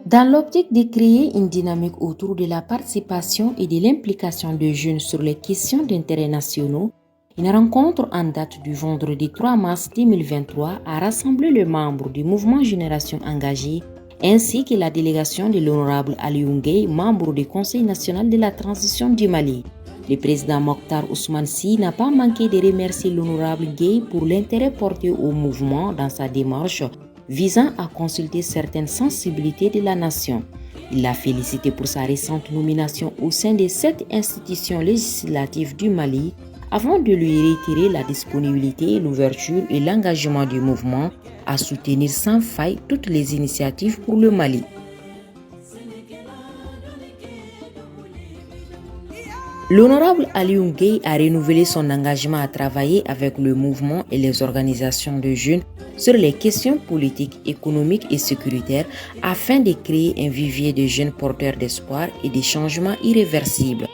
Dans l'optique de créer une dynamique autour de la participation et de l'implication des jeunes sur les questions d'intérêt nationaux, une rencontre en date du vendredi 3 mars 2023 a rassemblé les membres du mouvement Génération Engagée ainsi que la délégation de l'honorable Aliou Gueye, membre du Conseil national de la transition du Mali. Le président Mokhtar Ousmane Sy n'a pas manqué de remercier l'honorable Gueye pour l'intérêt porté au mouvement dans sa démarche visant à consulter certaines sensibilités de la nation. Il l'a félicité pour sa récente nomination au sein de 7 institutions législatives du Mali avant de lui réitérer la disponibilité, l'ouverture et l'engagement du mouvement à soutenir sans faille toutes les initiatives pour le Mali. L'honorable Aliou Gueye a renouvelé son engagement à travailler avec le mouvement et les organisations de jeunes sur les questions politiques, économiques et sécuritaires afin de créer un vivier de jeunes porteurs d'espoir et de changements irréversibles.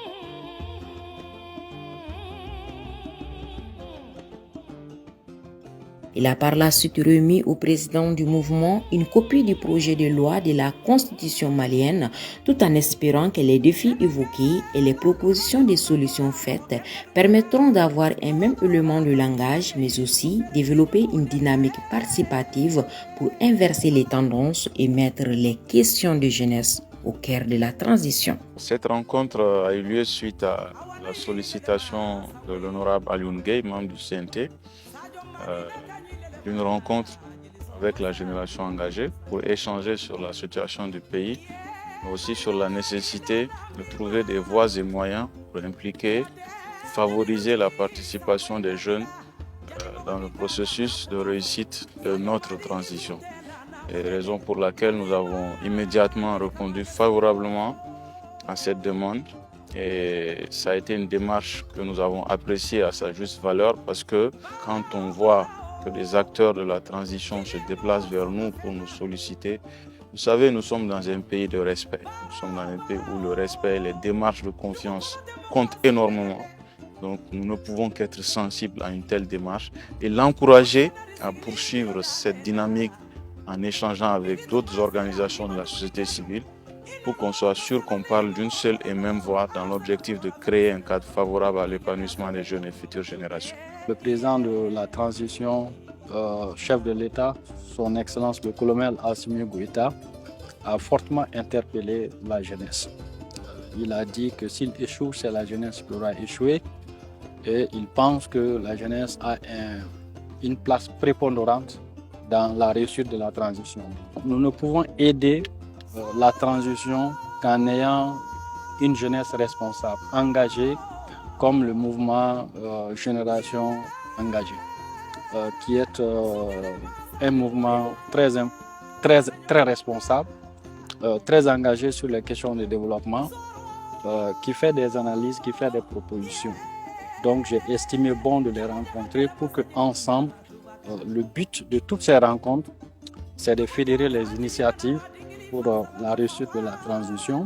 Il a par la suite remis au président du mouvement une copie du projet de loi de la constitution malienne, tout en espérant que les défis évoqués et les propositions de solutions faites permettront d'avoir un même élément de langage, mais aussi développer une dynamique participative pour inverser les tendances et mettre les questions de jeunesse au cœur de la transition. Cette rencontre a eu lieu suite à la sollicitation de l'honorable Aliou Gueye, membre du CNT, d'une rencontre avec la génération engagée pour échanger sur la situation du pays, mais aussi sur la nécessité de trouver des voies et moyens pour impliquer, favoriser la participation des jeunes dans le processus de réussite de notre transition. Et raison pour laquelle nous avons immédiatement répondu favorablement à cette demande. Et ça a été une démarche que nous avons appréciée à sa juste valeur parce que quand on voit que les acteurs de la transition se déplacent vers nous pour nous solliciter, vous savez, nous sommes dans un pays de respect. Nous sommes dans un pays où le respect et les démarches de confiance comptent énormément. Donc nous ne pouvons qu'être sensibles à une telle démarche et l'encourager à poursuivre cette dynamique en échangeant avec d'autres organisations de la société civile pour qu'on soit sûr qu'on parle d'une seule et même voix dans l'objectif de créer un cadre favorable à l'épanouissement des jeunes et futures générations. Le président de la transition, chef de l'État, son Excellence le colonel Assimi Goïta, a fortement interpellé la jeunesse. Il a dit que s'il échoue, c'est la jeunesse qui aura échoué et il pense que la jeunesse a une place prépondérante dans la réussite de la transition. Nous ne pouvons aider la transition qu'en ayant une jeunesse responsable, engagée, comme le mouvement Génération Engagée, qui est un mouvement très responsable, très engagé sur les questions de développement, qui fait des analyses, qui fait des propositions. Donc j'ai estimé bon de les rencontrer pour qu'ensemble, le but de toutes ces rencontres, c'est de fédérer les initiatives pour la réussite de la transition.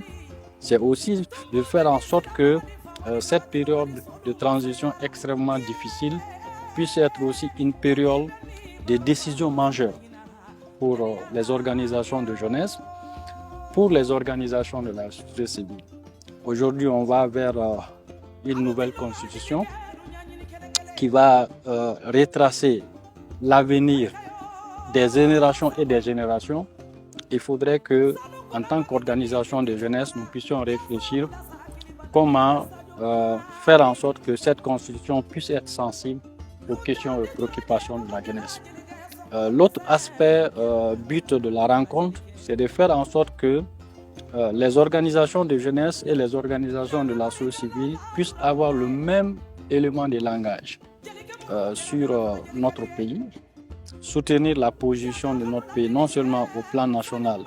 C'est aussi de faire en sorte que cette période de transition extrêmement difficile puisse être aussi une période de décision majeure pour les organisations de jeunesse, pour les organisations de la société civile. Aujourd'hui, on va vers une nouvelle constitution qui va retracer l'avenir des générations et des générations. Il faudrait que, en tant qu'organisation de jeunesse, nous puissions réfléchir comment faire en sorte que cette constitution puisse être sensible aux questions et préoccupations de la jeunesse. L'autre aspect, but de la rencontre, c'est de faire en sorte que les organisations de jeunesse et les organisations de la société civile puissent avoir le même élément de langage sur notre pays, soutenir la position de notre pays non seulement au plan national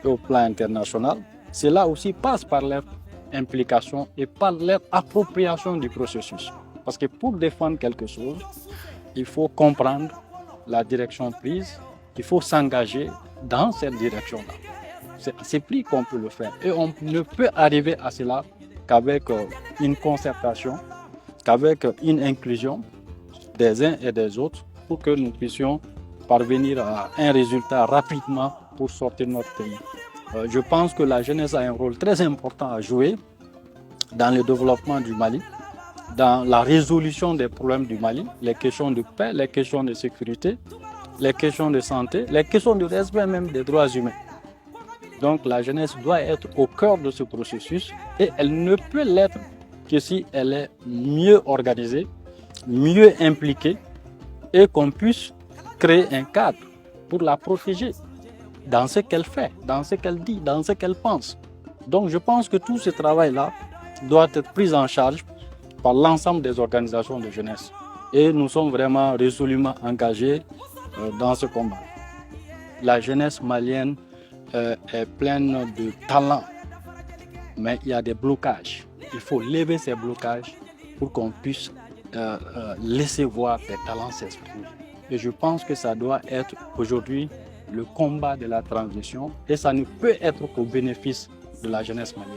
et au plan international. Cela aussi passe par leur implication et par leur appropriation du processus. Parce que pour défendre quelque chose, il faut comprendre la direction prise, il faut s'engager dans cette direction-là. C'est plus qu'on peut le faire. Et on ne peut arriver à cela qu'avec une concertation, qu'avec une inclusion des uns et des autres pour que nous puissions parvenir à un résultat rapidement pour sortir notre pays Je pense que la jeunesse a un rôle très important à jouer dans le développement du Mali, dans la résolution des problèmes du Mali, les questions de paix, les questions de sécurité, les questions de santé, les questions de respect même des droits humains. Donc la jeunesse doit être au cœur de ce processus et elle ne peut l'être que si elle est mieux organisée, mieux impliquée et qu'on puisse créer un cadre pour la protéger dans ce qu'elle fait, dans ce qu'elle dit, dans ce qu'elle pense. Donc je pense que tout ce travail-là doit être pris en charge par l'ensemble des organisations de jeunesse. Et nous sommes vraiment résolument engagés dans ce combat. La jeunesse malienne est pleine de talents, mais il y a des blocages. Il faut lever ces blocages pour qu'on puisse laisser voir des talents s'exprimer. Et je pense que ça doit être aujourd'hui le combat de la transition et ça ne peut être qu'au bénéfice de la jeunesse malienne.